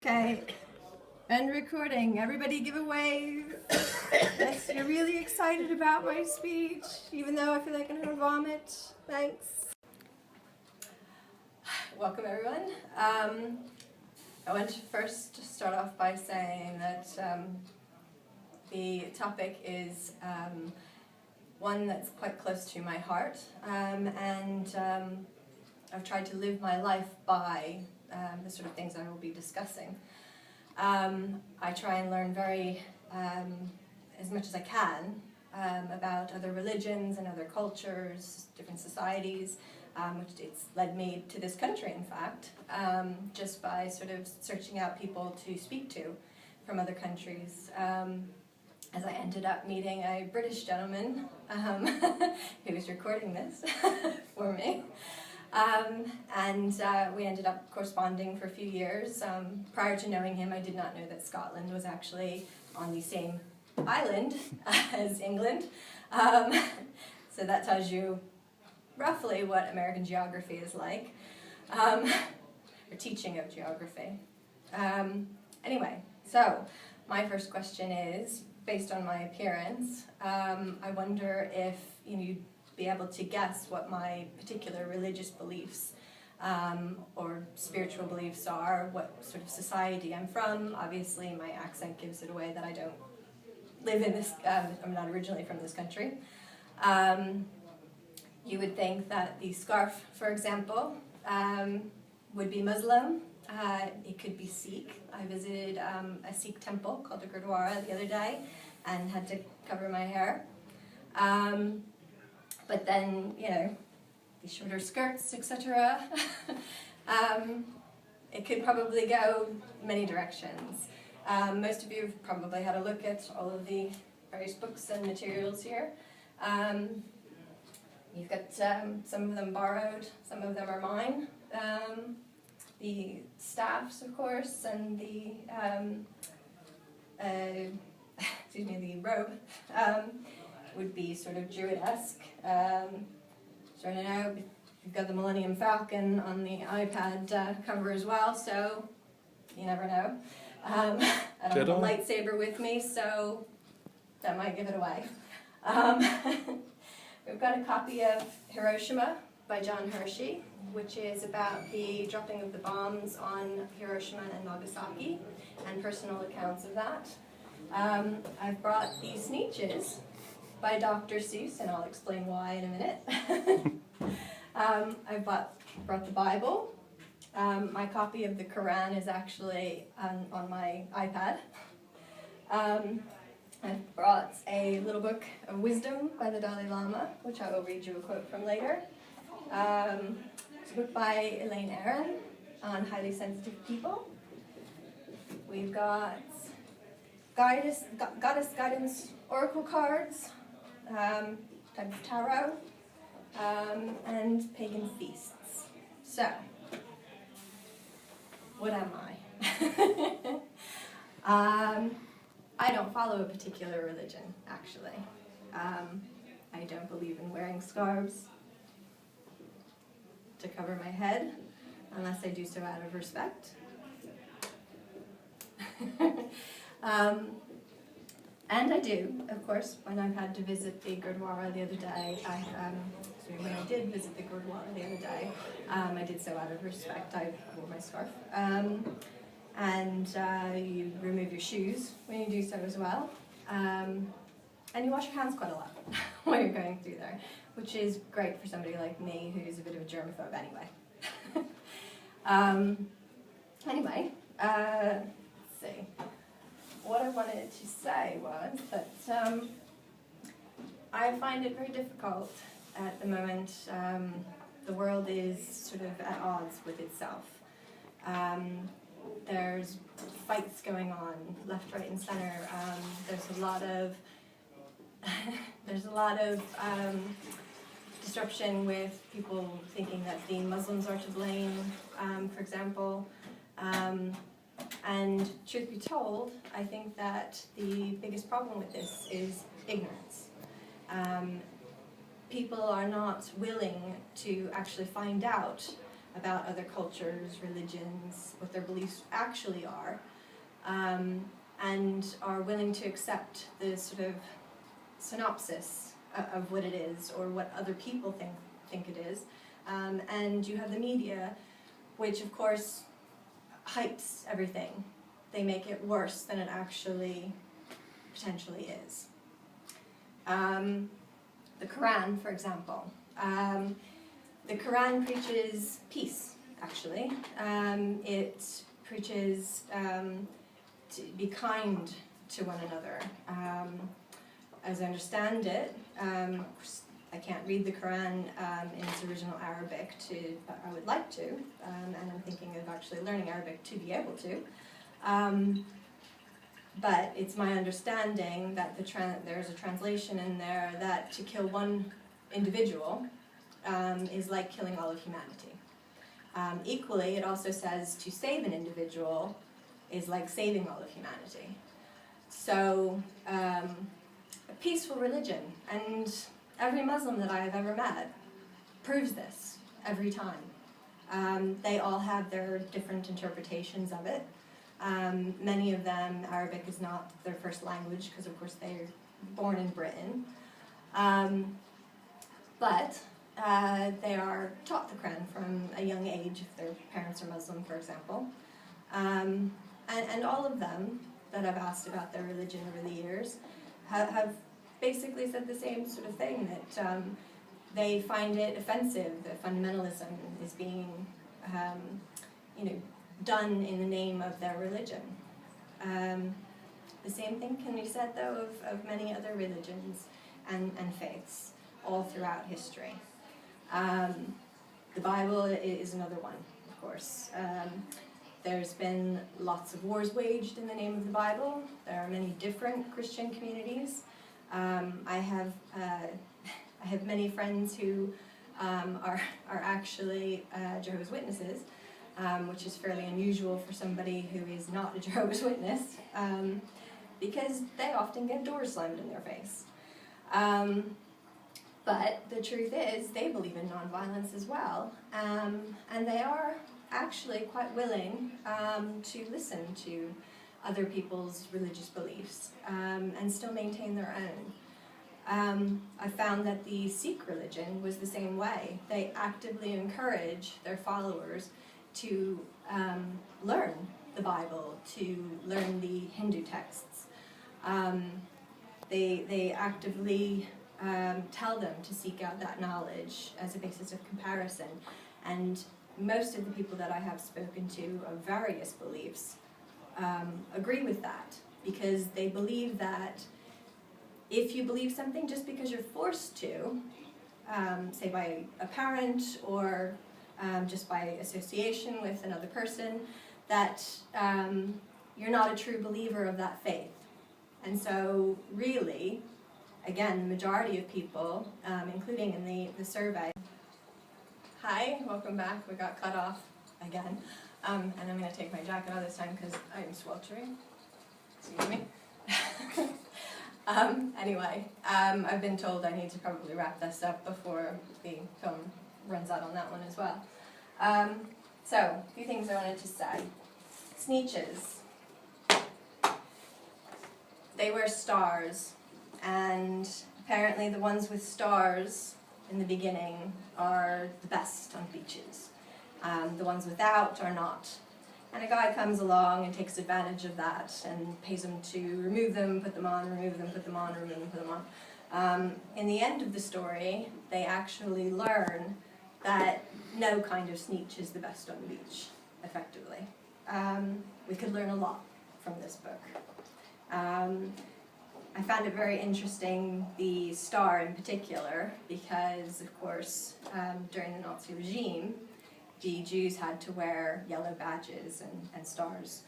Okay, and recording. Everybody give a wave. Yes, you're really excited about my speech, even though I feel like I'm gonna vomit. Thanks. Welcome, everyone. I want to first start off by saying that the topic is one that's quite close to my heart, and I've tried to live my life by the sort of things I will be discussing. I try and learn as much as I can about other religions and other cultures, different societies, which it's led me to this country, in fact, just by sort of searching out people to speak to from other countries. As I ended up meeting a British gentleman who was recording this for me. And we ended up corresponding for a few years. Prior to knowing him, I did not know that Scotland was actually on the same island as England. So that tells you roughly what American geography is like, or teaching of geography. Anyway, so my first question is, based on my appearance, I wonder if you'd be able to guess what my particular religious beliefs or spiritual beliefs are, what sort of society I'm from. Obviously, my accent gives it away that I don't live in this, I'm not originally from this country. You would think that the scarf, for example, would be Muslim. It could be Sikh. I visited a Sikh temple called the Gurdwara the other day and had to cover my hair. But then, the shorter skirts, etc. It could probably go many directions. Most of you have probably had a look at all of the various books and materials here. You've got some of them borrowed, some of them are mine. The staffs, of course, and the the robe would be sort of Druid-esque. So I don't know, you've got the Millennium Falcon on the iPad cover as well, so you never know. I don't have a lightsaber with me, so that might give it away. We've got a copy of Hiroshima by John Hershey, which is about the dropping of the bombs on Hiroshima and Nagasaki, and personal accounts of that. I've brought these Sneetches by Dr. Seuss, and I'll explain why in a minute. I've brought the Bible. My copy of the Quran is actually on my iPad. I've brought a little book of wisdom by the Dalai Lama, which I will read you a quote from later. It's a book by Elaine Aron on highly sensitive people. We've got Goddess Guidance Oracle cards, type of tarot, and pagan feasts. So, what am I? I don't follow a particular religion, actually. I don't believe in wearing scarves to cover my head, unless I do so out of respect. And I do, of course, when I've had to visit the Gurdwara the other day, when I did visit the Gurdwara the other day, I did so out of respect. I wore my scarf. And you remove your shoes when you do so as well. And you wash your hands quite a lot when you're going through there, which is great for somebody like me who's a bit of a germaphobe anyway. Anyway, let's see. What I wanted to say was that I find it very difficult at the moment. The world is sort of at odds with itself. There's fights going on left, right, and center. There's a lot of disruption with people thinking that the Muslims are to blame, for example. And truth be told, I think that the biggest problem with this is ignorance. People are not willing to actually find out about other cultures, religions, what their beliefs actually are, and are willing to accept the sort of synopsis of what it is or what other people think it is. And you have the media, which of course hypes everything. They make it worse than it actually potentially is. The Quran, for example. The Quran preaches peace, actually. It preaches to be kind to one another. As I understand it, I can't read the Quran in its original Arabic, but I would like to, and I'm thinking of actually learning Arabic to be able to. But it's my understanding that there's a translation in there that to kill one individual is like killing all of humanity. Equally, it also says to save an individual is like saving all of humanity. So, a peaceful religion, and every Muslim that I have ever met proves this every time. They all have their different interpretations of it. Many of them, Arabic is not their first language because of course they're born in Britain. But they are taught the Quran from a young age if their parents are Muslim, for example. And all of them that I've asked about their religion over the years have basically said the same sort of thing, that they find it offensive that fundamentalism is being done in the name of their religion. The same thing can be said, though, of many other religions and faiths all throughout history. The Bible is another one, of course. There's been lots of wars waged in the name of the Bible. There are many different Christian communities. I have many friends who are actually Jehovah's Witnesses, which is fairly unusual for somebody who is not a Jehovah's Witness, because they often get doors slammed in their face. But the truth is, they believe in nonviolence as well, and they are actually quite willing to listen to other people's religious beliefs and still maintain their own. I found that the Sikh religion was the same way. They actively encourage their followers to learn the Bible, to learn the Hindu texts. They actively tell them to seek out that knowledge as a basis of comparison. And most of the people that I have spoken to of various beliefs agree with that, because they believe that if you believe something just because you're forced to, say by a parent or just by association with another person, that you're not a true believer of that faith. And so really, again, the majority of people, including in the survey. Hi, welcome back. We got cut off again. And I'm going to take my jacket off this time because I'm sweltering. Excuse me. Anyway, I've been told I need to probably wrap this up before the film runs out on that one as well. So, a few things I wanted to say. Sneetches. They wear stars, and apparently the ones with stars in the beginning are the best on beaches. The ones without are not. And a guy comes along and takes advantage of that and pays them to remove them, put them on, remove them, put them on, remove them, put them on. In the end of the story, they actually learn that no kind of sneetch is the best on the beach, effectively. We could learn a lot from this book. I found it very interesting, the star in particular, because, of course, during the Nazi regime, the Jews had to wear yellow badges and stars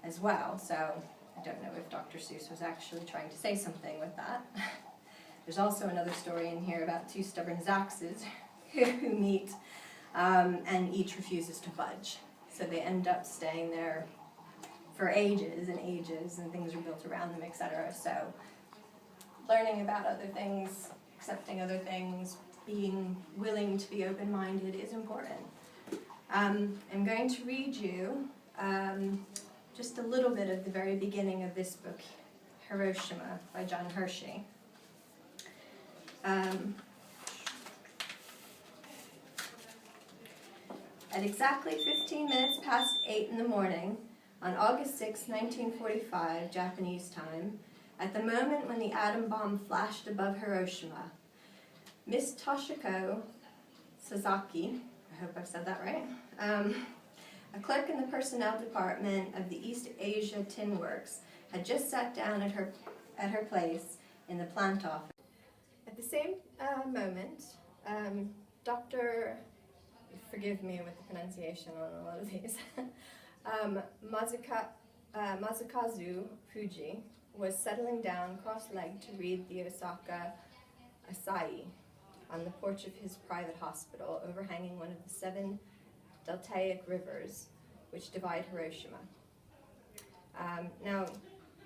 as well. So I don't know if Dr. Seuss was actually trying to say something with that. There's also another story in here about two stubborn Zaxes who meet and each refuses to budge. So they end up staying there for ages and ages, and things are built around them, etc. So learning about other things, accepting other things, being willing to be open-minded is important. I'm going to read you just a little bit of the very beginning of this book, Hiroshima, by John Hershey. At exactly 15 minutes past 8 in the morning, on August 6, 1945, Japanese time, at the moment when the atom bomb flashed above Hiroshima, Miss Toshiko Sasaki, I hope I've said that right, a clerk in the personnel department of the East Asia Tin Works, had just sat down at her place in the plant office. At the same moment, Dr. Forgive me with the pronunciation on a lot of these, Masakazu Fuji was settling down cross-legged to read the Osaka Asahi on the porch of his private hospital overhanging one of the 7 deltaic rivers which divide Hiroshima. Now,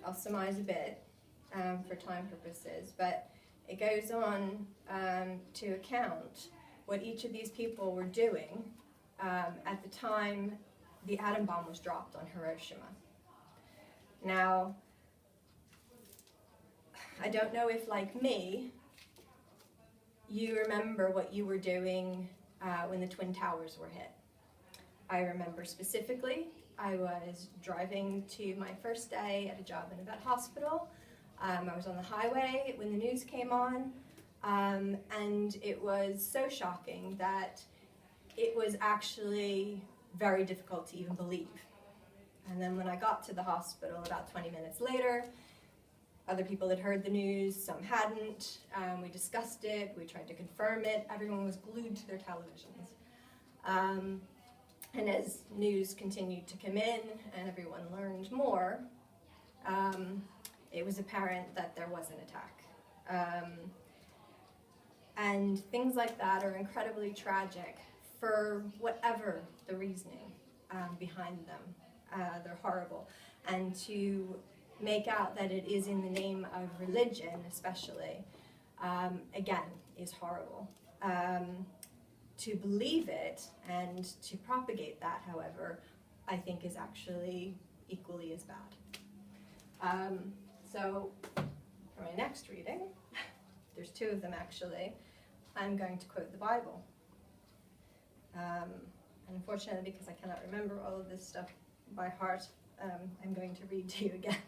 I'll surmise a bit for time purposes, but it goes on to account what each of these people were doing at the time the atom bomb was dropped on Hiroshima. Now, I don't know if, like me, you remember what you were doing when the Twin Towers were hit. I remember specifically, I was driving to my first day at a job in a vet hospital. I was on the highway when the news came on, and it was so shocking that it was actually very difficult to even believe. And then when I got to the hospital about 20 minutes later, other people had heard the news, some hadn't. We discussed it, we tried to confirm it. Everyone was glued to their televisions. And as news continued to come in and everyone learned more, it was apparent that there was an attack. And things like that are incredibly tragic for whatever the reasoning behind them. They're horrible. And to make out that it is in the name of religion, especially, again, is horrible. To believe it and to propagate that, however, I think is actually equally as bad. So, for my next reading, there's 2 of them actually, I'm going to quote the Bible. And unfortunately, because I cannot remember all of this stuff by heart, I'm going to read to you again.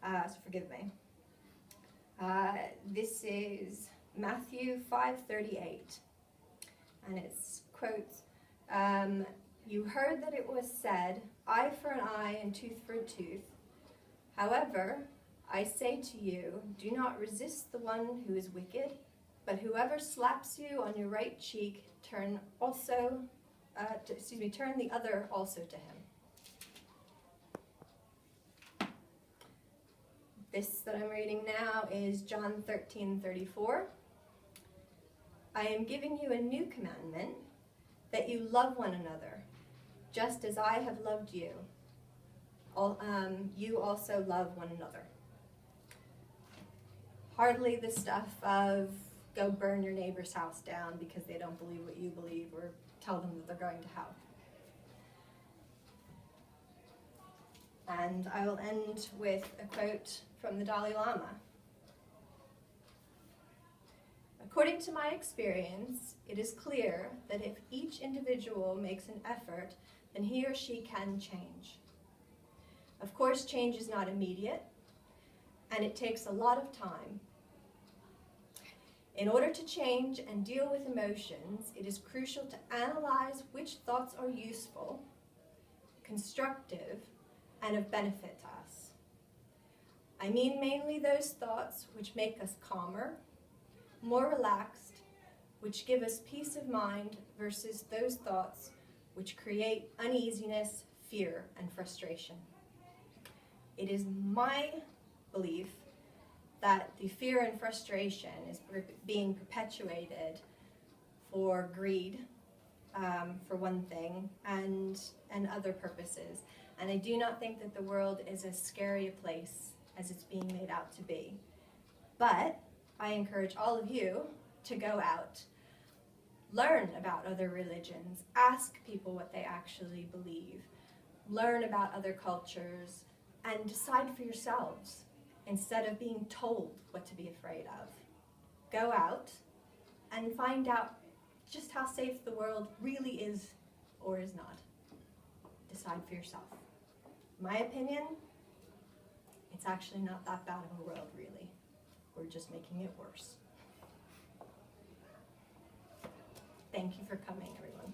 So forgive me. This is Matthew 5:38, and it's quotes, "You heard that it was said, eye for an eye and tooth for a tooth. However, I say to you, do not resist the one who is wicked, but whoever slaps you on your right cheek, turn the other also to him." This that I'm reading now is John 13:34. "I am giving you a new commandment, that you love one another, just as I have loved you. You also love one another." Hardly the stuff of go burn your neighbor's house down because they don't believe what you believe, or tell them that they're going to hell. And I will end with a quote from the Dalai Lama. "According to my experience, it is clear that if each individual makes an effort, then he or she can change. Of course, change is not immediate, and it takes a lot of time. In order to change and deal with emotions, it is crucial to analyze which thoughts are useful, constructive, and of benefit to us. I mean mainly those thoughts which make us calmer, more relaxed, which give us peace of mind, versus those thoughts which create uneasiness, fear, and frustration. It is my belief that the fear and frustration is being perpetuated for greed, for one thing, and other purposes. And I do not think that the world is as scary a place as it's being made out to be. But I encourage all of you to go out Learn about other religions. Ask people what they actually believe. Learn about other cultures and decide for yourselves instead of being told what to be afraid of. Go out and find out just how safe the world really is or is not. Decide for yourself. My opinion, it's actually not that bad of a world, really. We're just making it worse. Thank you for coming, everyone.